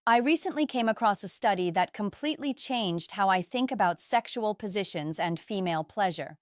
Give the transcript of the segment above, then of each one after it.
I recently came across a study that completely changed how I think about sexual positions and female pleasure.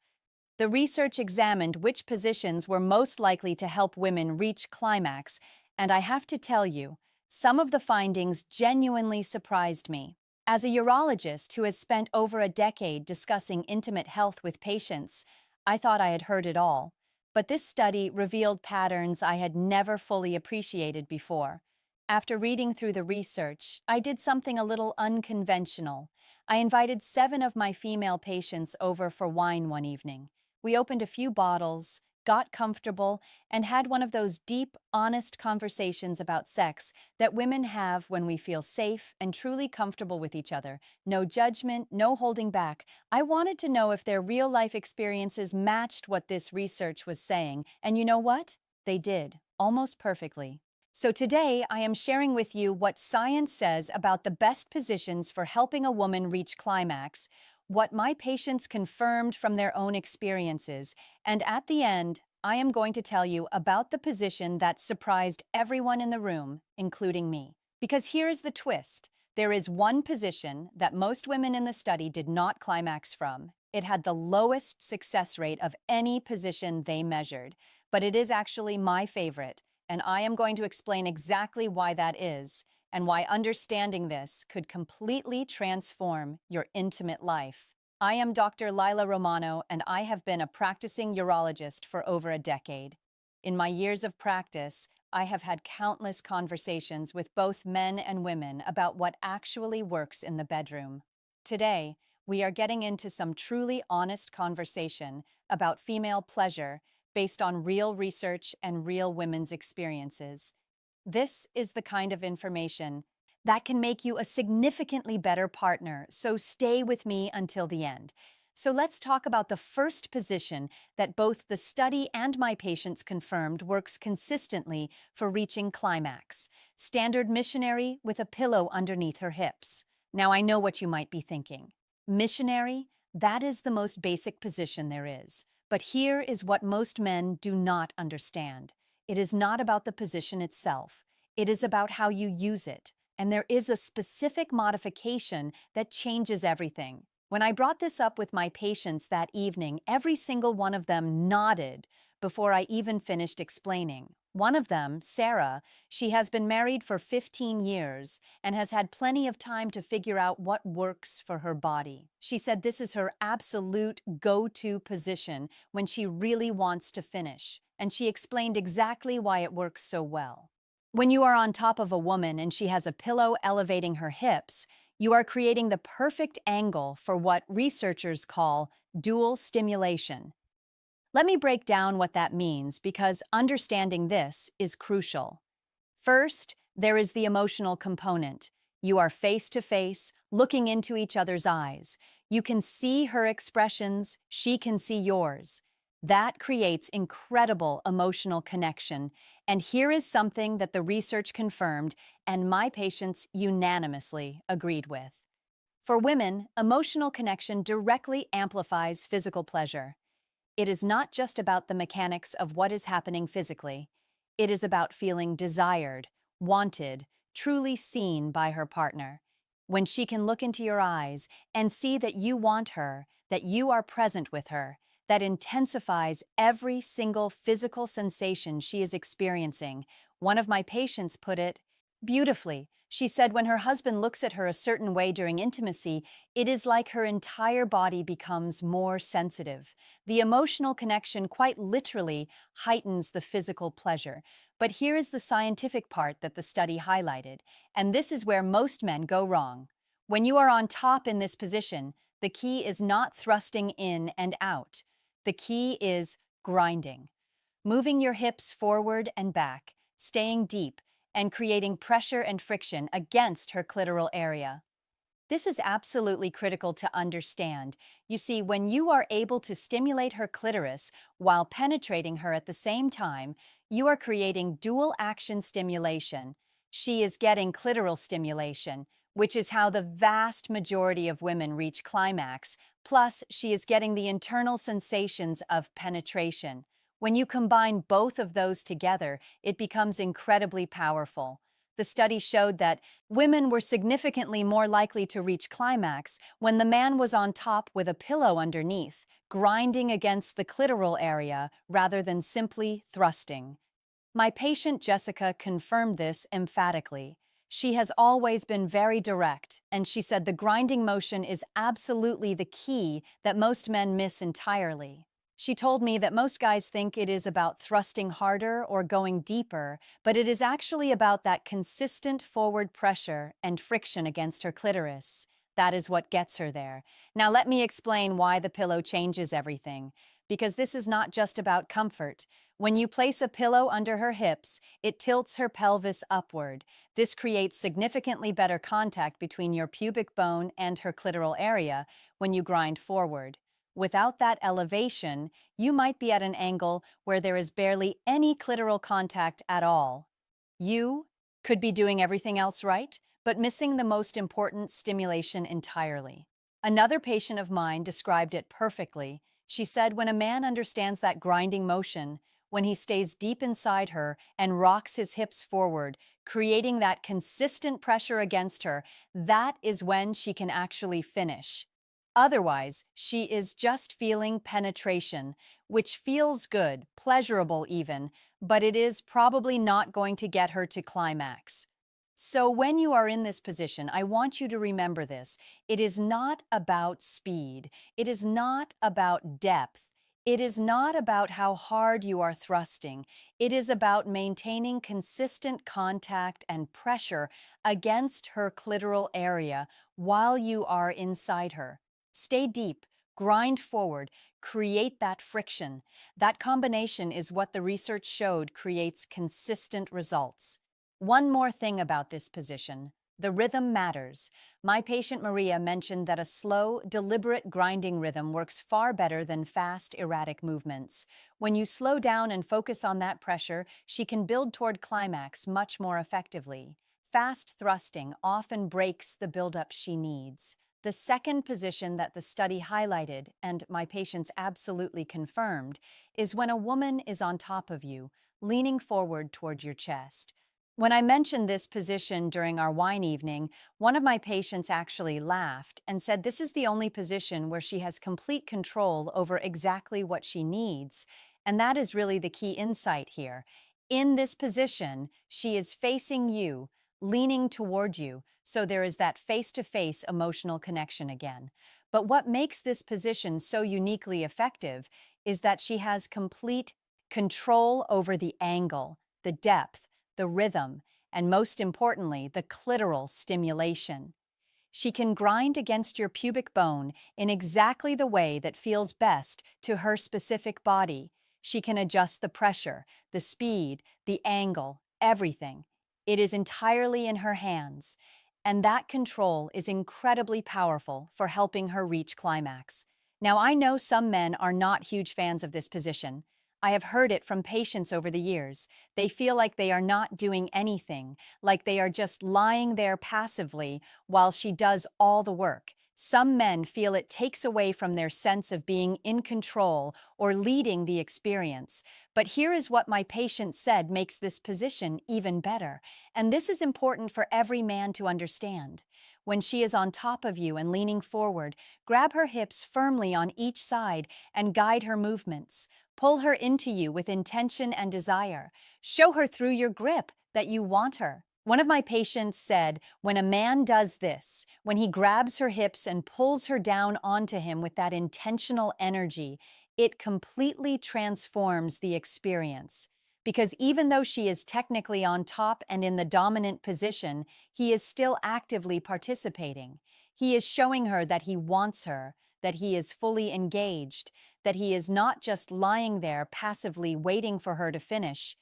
The research examined which positions were most likely to help women reach climax, and I have to tell you, some of the findings genuinely surprised me. As a urologist who has spent over a decade discussing intimate health with patients, I thought I had heard it all. But this study revealed patterns I had never fully appreciated before. After reading through the research, I did something a little unconventional. I invited 7 of my female patients over for wine one evening. We opened a few bottles, got comfortable, and had one of those deep, honest conversations about sex that women have when we feel safe and truly comfortable with each other. No judgment, no holding back. I wanted to know if their real-life experiences matched what this research was saying, and you know what? They did, almost perfectly. So today, I am sharing with you what science says about the best positions for helping a woman reach climax, what my patients confirmed from their own experiences, and at the end, I am going to tell you about the position that surprised everyone in the room, including me. Because here's the twist. There is one position that most women in the study did not climax from. It had the lowest success rate of any position they measured, but it is actually my favorite, and I am going to explain exactly why that is and why understanding this could completely transform your intimate life. I am Dr. Lila Romano, and I have been a practicing urologist for over a decade. In my years of practice, I have had countless conversations with both men and women about what actually works in the bedroom. Today, we are getting into some truly honest conversation about female pleasure based on real research and real women's experiences. This is the kind of information that can make you a significantly better partner, so stay with me until the end. So let's talk about the first position that both the study and my patients confirmed works consistently for reaching climax. Standard missionary with a pillow underneath her hips. Now I know what you might be thinking. Missionary? That is the most basic position there is. But here is what most men do not understand. It is not about the position itself. It is about how you use it. And there is a specific modification that changes everything. When I brought this up with my patients that evening, every single one of them nodded before I even finished explaining. One of them, Sarah, she has been married for 15 years and has had plenty of time to figure out what works for her body. She said this is her absolute go-to position when she really wants to finish, and she explained exactly why it works so well. When you are on top of a woman and she has a pillow elevating her hips, you are creating the perfect angle for what researchers call dual stimulation. Let me break down what that means because understanding this is crucial. First, there is the emotional component. You are face to face, looking into each other's eyes. You can see her expressions, she can see yours. That creates incredible emotional connection. And here is something that the research confirmed and my patients unanimously agreed with. For women, emotional connection directly amplifies physical pleasure. It is not just about the mechanics of what is happening physically. It is about feeling desired, wanted, truly seen by her partner. When she can look into your eyes and see that you want her, that you are present with her, that intensifies every single physical sensation she is experiencing. One of my patients put it beautifully. She said when her husband looks at her a certain way during intimacy, it is like her entire body becomes more sensitive. The emotional connection quite literally heightens the physical pleasure. But here is the scientific part that the study highlighted, and this is where most men go wrong. When you are on top in this position, the key is not thrusting in and out. The key is grinding, moving your hips forward and back, staying deep, and creating pressure and friction against her clitoral area. This is absolutely critical to understand. You see, when you are able to stimulate her clitoris while penetrating her at the same time, you are creating dual action stimulation. She is getting clitoral stimulation, which is how the vast majority of women reach climax, plus she is getting the internal sensations of penetration. When you combine both of those together, it becomes incredibly powerful. The study showed that women were significantly more likely to reach climax when the man was on top with a pillow underneath, grinding against the clitoral area rather than simply thrusting. My patient Jessica confirmed this emphatically. She has always been very direct, and she said the grinding motion is absolutely the key that most men miss entirely. She told me that most guys think it is about thrusting harder or going deeper, but it is actually about that consistent forward pressure and friction against her clitoris. That is what gets her there. Now let me explain why the pillow changes everything, because this is not just about comfort. When you place a pillow under her hips, it tilts her pelvis upward. This creates significantly better contact between your pubic bone and her clitoral area when you grind forward. Without that elevation, you might be at an angle where there is barely any clitoral contact at all. You could be doing everything else right, but missing the most important stimulation entirely. Another patient of mine described it perfectly. She said when a man understands that grinding motion, when he stays deep inside her and rocks his hips forward, creating that consistent pressure against her, that is when she can actually finish. Otherwise, she is just feeling penetration, which feels good, pleasurable even, but it is probably not going to get her to climax. So when you are in this position, I want you to remember this. It is not about speed. It is not about depth. It is not about how hard you are thrusting. It is about maintaining consistent contact and pressure against her clitoral area while you are inside her. Stay deep, grind forward, create that friction. That combination is what the research showed creates consistent results. One more thing about this position. The rhythm matters. My patient Maria mentioned that a slow, deliberate grinding rhythm works far better than fast, erratic movements. When you slow down and focus on that pressure, she can build toward climax much more effectively. Fast thrusting often breaks the buildup she needs. The second position that the study highlighted, and my patients absolutely confirmed, is when a woman is on top of you, leaning forward toward your chest. When I mentioned this position during our wine evening, one of my patients actually laughed and said this is the only position where she has complete control over exactly what she needs. And that is really the key insight here. In this position, she is facing you, leaning toward you, so there is that face-to-face emotional connection again. But what makes this position so uniquely effective is that she has complete control over the angle, the depth, the rhythm, and most importantly, the clitoral stimulation. She can grind against your pubic bone in exactly the way that feels best to her specific body. She can adjust the pressure, the speed, the angle, everything. It is entirely in her hands, and that control is incredibly powerful for helping her reach climax. Now, I know some men are not huge fans of this position. I have heard it from patients over the years. They feel like they are not doing anything, like they are just lying there passively while she does all the work. Some men feel it takes away from their sense of being in control or leading the experience. But here is what my patient said makes this position even better. And this is important for every man to understand. When she is on top of you and leaning forward, grab her hips firmly on each side and guide her movements. Pull her into you with intention and desire. Show her through your grip that you want her. One of my patients said, when a man does this, when he grabs her hips and pulls her down onto him with that intentional energy, it completely transforms the experience. Because even though she is technically on top and in the dominant position, he is still actively participating. He is showing her that he wants her, that he is fully engaged, that he is not just lying there passively waiting for her to finish.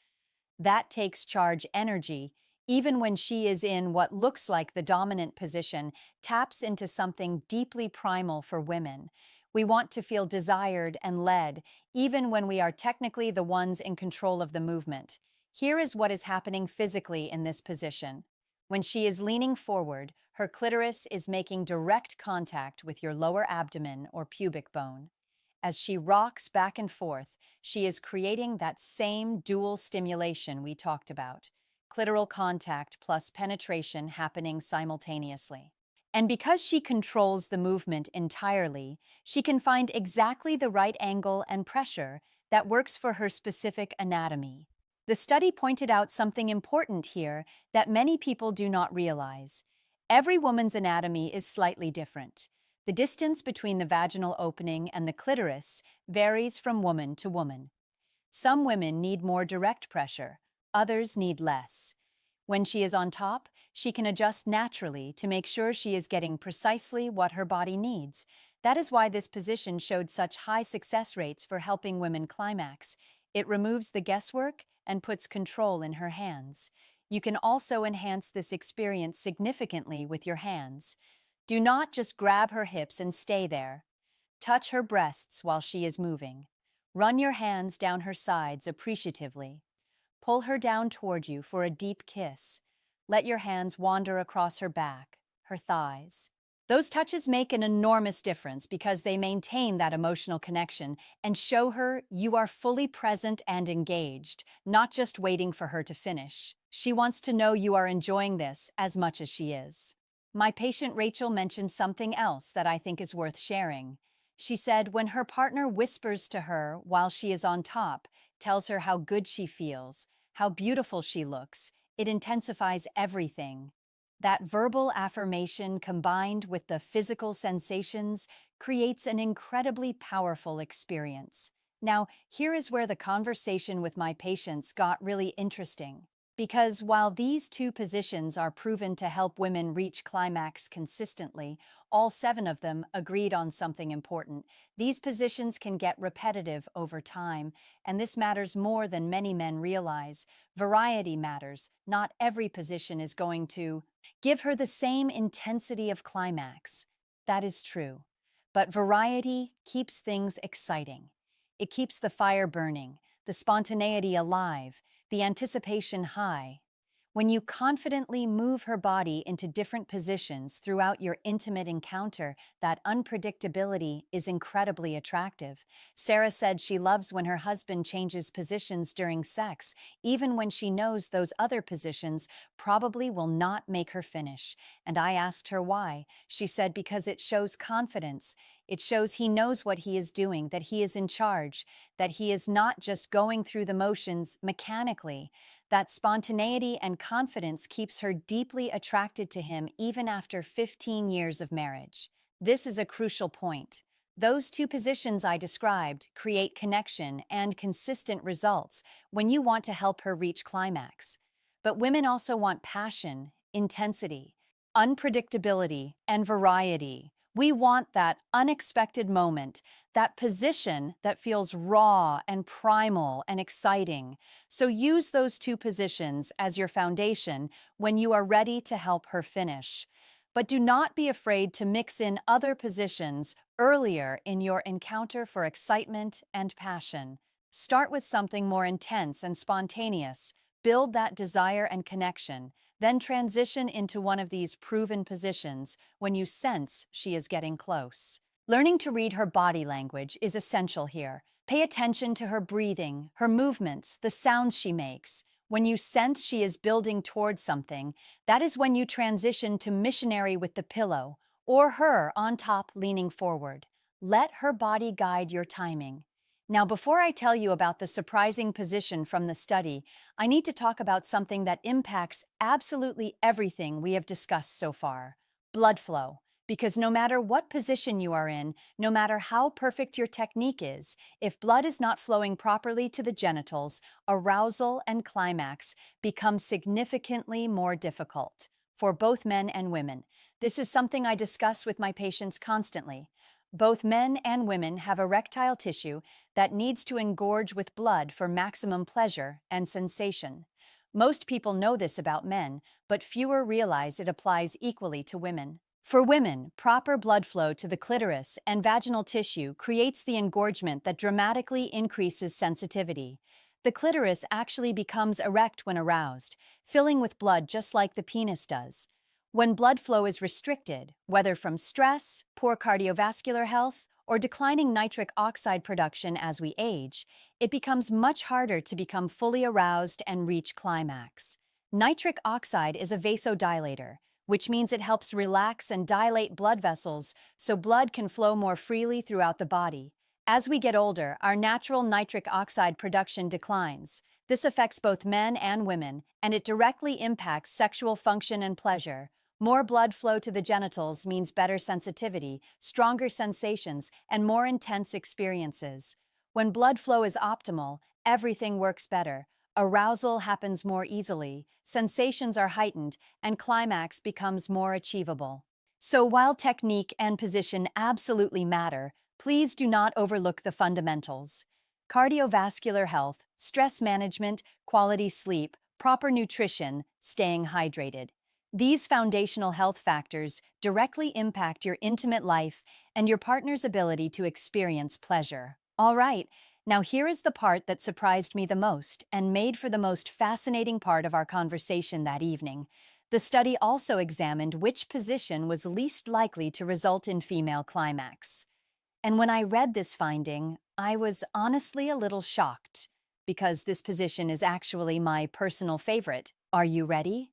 That takes charge energy, even when she is in what looks like the dominant position, taps into something deeply primal for women. We want to feel desired and led, even when we are technically the ones in control of the movement. Here is what is happening physically in this position. When she is leaning forward, her clitoris is making direct contact with your lower abdomen or pubic bone. As she rocks back and forth, she is creating that same dual stimulation we talked about. clitoral contact plus penetration happening simultaneously. And because she controls the movement entirely, she can find exactly the right angle and pressure that works for her specific anatomy. The study pointed out something important here that many people do not realize. Every woman's anatomy is slightly different. The distance between the vaginal opening and the clitoris varies from woman to woman. Some women need more direct pressure, others need less. When she is on top, she can adjust naturally to make sure she is getting precisely what her body needs. That is why this position showed such high success rates for helping women climax. It removes the guesswork and puts control in her hands. You can also enhance this experience significantly with your hands. Do not just grab her hips and stay there. Touch her breasts while she is moving. Run your hands down her sides appreciatively. Pull her down toward you for a deep kiss. Let your hands wander across her back, her thighs. Those touches make an enormous difference because they maintain that emotional connection and show her you are fully present and engaged, not just waiting for her to finish. She wants to know you are enjoying this as much as she is. My patient Rachel mentioned something else that I think is worth sharing. She said when her partner whispers to her while she is on top, tells her how good she feels, how beautiful she looks, it intensifies everything. That verbal affirmation combined with the physical sensations creates an incredibly powerful experience. Now, here is where the conversation with my patients got really interesting. Because while these two positions are proven to help women reach climax consistently, all 7 of them agreed on something important. These positions can get repetitive over time, and this matters more than many men realize. Variety matters. Not every position is going to give her the same intensity of climax. That is true. But variety keeps things exciting. It keeps the fire burning, the spontaneity alive, the anticipation high. When you confidently move her body into different positions throughout your intimate encounter, that unpredictability is incredibly attractive. Sarah said she loves when her husband changes positions during sex, even when she knows those other positions probably will not make her finish. And I asked her why. She said because it shows confidence. It shows he knows what he is doing, that he is in charge, that he is not just going through the motions mechanically. That spontaneity and confidence keeps her deeply attracted to him even after 15 years of marriage. This is a crucial point. Those two positions I described create connection and consistent results when you want to help her reach climax. But women also want passion, intensity, unpredictability, and variety. We want that unexpected moment, that position that feels raw and primal and exciting. So use those two positions as your foundation when you are ready to help her finish. But do not be afraid to mix in other positions earlier in your encounter for excitement and passion. Start with something more intense and spontaneous. Build that desire and connection. Then transition into one of these proven positions when you sense she is getting close. Learning to read her body language is essential here. Pay attention to her breathing, her movements, the sounds she makes. When you sense she is building towards something, that is when you transition to missionary with the pillow, or her on top leaning forward. Let her body guide your timing. Now, before I tell you about the surprising position from the study, I need to talk about something that impacts absolutely everything we have discussed so far: blood flow. Because no matter what position you are in, no matter how perfect your technique is, if blood is not flowing properly to the genitals, arousal and climax become significantly more difficult for both men and women. This is something I discuss with my patients constantly. Both men and women have erectile tissue that needs to engorge with blood for maximum pleasure and sensation. Most people know this about men, but fewer realize it applies equally to women. For women, proper blood flow to the clitoris and vaginal tissue creates the engorgement that dramatically increases sensitivity. The clitoris actually becomes erect when aroused, filling with blood just like the penis does. When blood flow is restricted, whether from stress, poor cardiovascular health, or declining nitric oxide production as we age, it becomes much harder to become fully aroused and reach climax. Nitric oxide is a vasodilator, which means it helps relax and dilate blood vessels so blood can flow more freely throughout the body. As we get older, our natural nitric oxide production declines. This affects both men and women, and it directly impacts sexual function and pleasure. More blood flow to the genitals means better sensitivity, stronger sensations, and more intense experiences. When blood flow is optimal, everything works better. Arousal happens more easily, sensations are heightened, and climax becomes more achievable. So while technique and position absolutely matter, please do not overlook the fundamentals. Cardiovascular health, stress management, quality sleep, proper nutrition, staying hydrated. These foundational health factors directly impact your intimate life and your partner's ability to experience pleasure. All right, now here is the part that surprised me the most and made for the most fascinating part of our conversation that evening. The study also examined which position was least likely to result in female climax. And when I read this finding, I was honestly a little shocked, because this position is actually my personal favorite. Are you ready?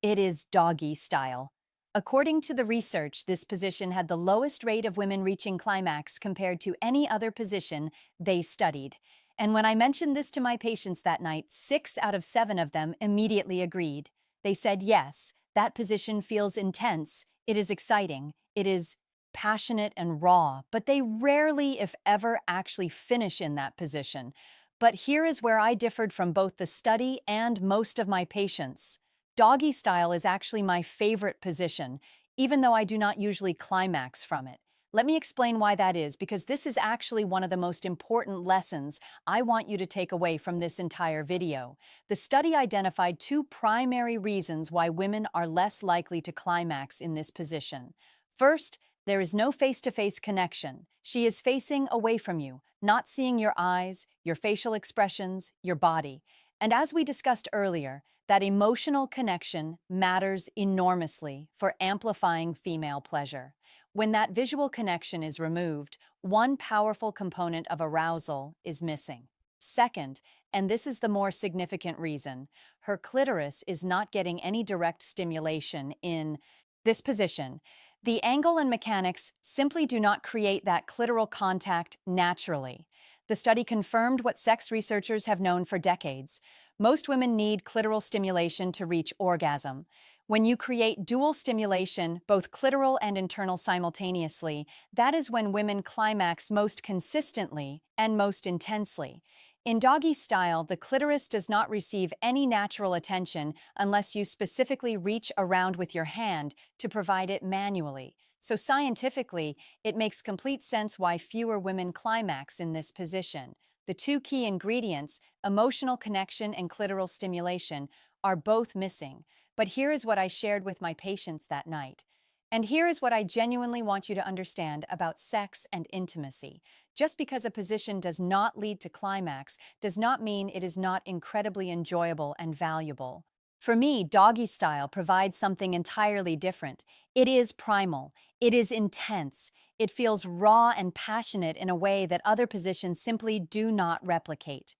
It is doggy style. According to the research, this position had the lowest rate of women reaching climax compared to any other position they studied. And when I mentioned this to my patients that night, 6 out of 7 of them immediately agreed. They said, yes, that position feels intense, it is exciting, it is passionate and raw, but they rarely, if ever, actually finish in that position. But here is where I differed from both the study and most of my patients. Doggy style is actually my favorite position, even though I do not usually climax from it. Let me explain why that is, because this is actually one of the most important lessons I want you to take away from this entire video. The study identified 2 primary reasons why women are less likely to climax in this position. First, there is no face-to-face connection. She is facing away from you, not seeing your eyes, your facial expressions, your body. And as we discussed earlier, that emotional connection matters enormously for amplifying female pleasure. When that visual connection is removed, one powerful component of arousal is missing. Second, and this is the more significant reason, her clitoris is not getting any direct stimulation in this position. The angle and mechanics simply do not create that clitoral contact naturally. The study confirmed what sex researchers have known for decades. Most women need clitoral stimulation to reach orgasm. When you create dual stimulation, both clitoral and internal simultaneously, that is when women climax most consistently and most intensely. In doggy style, the clitoris does not receive any natural attention unless you specifically reach around with your hand to provide it manually. So scientifically, it makes complete sense why fewer women climax in this position. The 2 key ingredients, emotional connection and clitoral stimulation, are both missing. But here is what I shared with my patients that night. And here is what I genuinely want you to understand about sex and intimacy. Just because a position does not lead to climax does not mean it is not incredibly enjoyable and valuable. For me, doggy style provides something entirely different. It is primal. It is intense. It feels raw and passionate in a way that other positions simply do not replicate.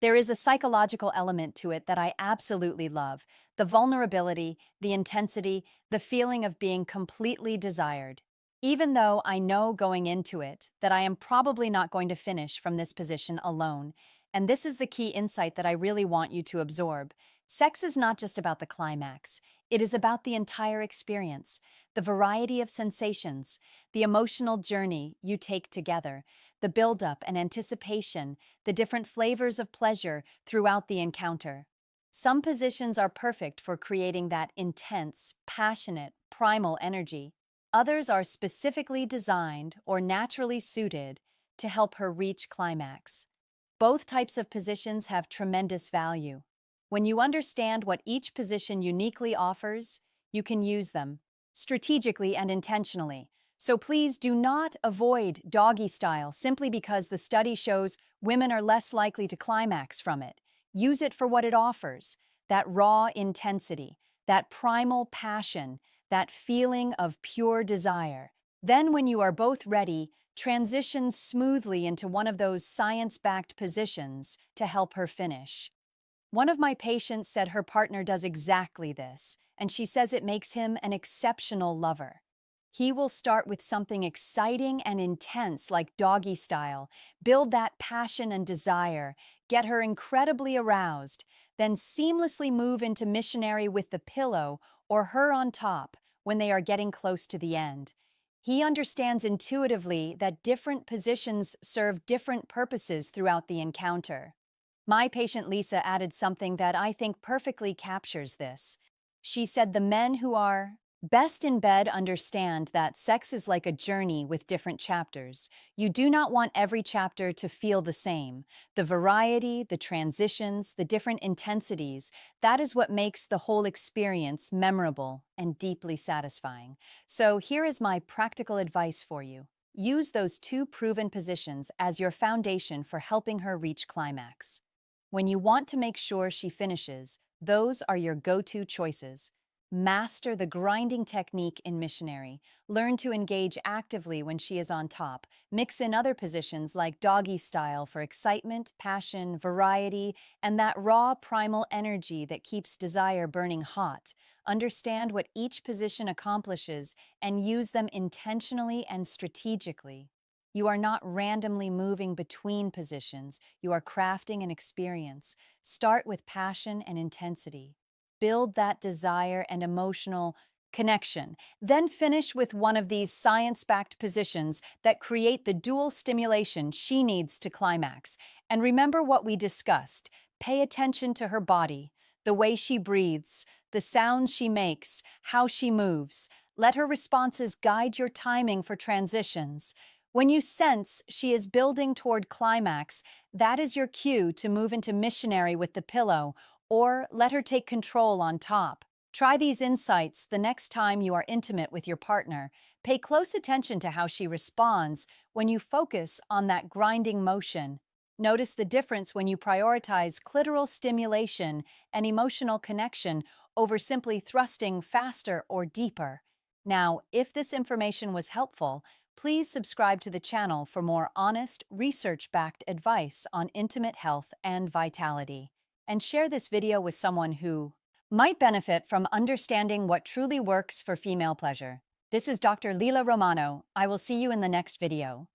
There is a psychological element to it that I absolutely love. The vulnerability, the intensity, the feeling of being completely desired. Even though I know going into it that I am probably not going to finish from this position alone. And this is the key insight that I really want you to absorb. Sex is not just about the climax. It is about the entire experience, the variety of sensations, the emotional journey you take together, the buildup and anticipation, the different flavors of pleasure throughout the encounter. Some positions are perfect for creating that intense, passionate, primal energy. Others are specifically designed or naturally suited to help her reach climax. Both types of positions have tremendous value. When you understand what each position uniquely offers, you can use them strategically and intentionally. So please do not avoid doggy style simply because the study shows women are less likely to climax from it. Use it for what it offers, that raw intensity, that primal passion, that feeling of pure desire. Then when you are both ready, transition smoothly into one of those science-backed positions to help her finish. One of my patients said her partner does exactly this, and she says it makes him an exceptional lover. He will start with something exciting and intense like doggy style, build that passion and desire, get her incredibly aroused, then seamlessly move into missionary with the pillow or her on top when they are getting close to the end. He understands intuitively that different positions serve different purposes throughout the encounter. My patient Lisa added something that I think perfectly captures this. She said the men who are best in bed understand that sex is like a journey with different chapters. You do not want every chapter to feel the same. The variety, the transitions, the different intensities, that is what makes the whole experience memorable and deeply satisfying. So here is my practical advice for you. Use those two proven positions as your foundation for helping her reach climax. When you want to make sure she finishes, those are your go-to choices. Master the grinding technique in Missionary. Learn to engage actively when she is on top. Mix in other positions like doggy style for excitement, passion, variety, and that raw primal energy that keeps desire burning hot. Understand what each position accomplishes and use them intentionally and strategically. You are not randomly moving between positions. You are crafting an experience. Start with passion and intensity. Build that desire and emotional connection. Then finish with one of these science-backed positions that create the dual stimulation she needs to climax. And remember what we discussed. Pay attention to her body, the way she breathes, the sounds she makes, how she moves. Let her responses guide your timing for transitions. When you sense she is building toward climax, that is your cue to move into missionary with the pillow, or let her take control on top. Try these insights the next time you are intimate with your partner. Pay close attention to how she responds when you focus on that grinding motion. Notice the difference when you prioritize clitoral stimulation and emotional connection over simply thrusting faster or deeper. Now, if this information was helpful, please subscribe to the channel for more honest, research-backed advice on intimate health and vitality. And share this video with someone who might benefit from understanding what truly works for female pleasure. This is Dr. Lila Romano. I will see you in the next video.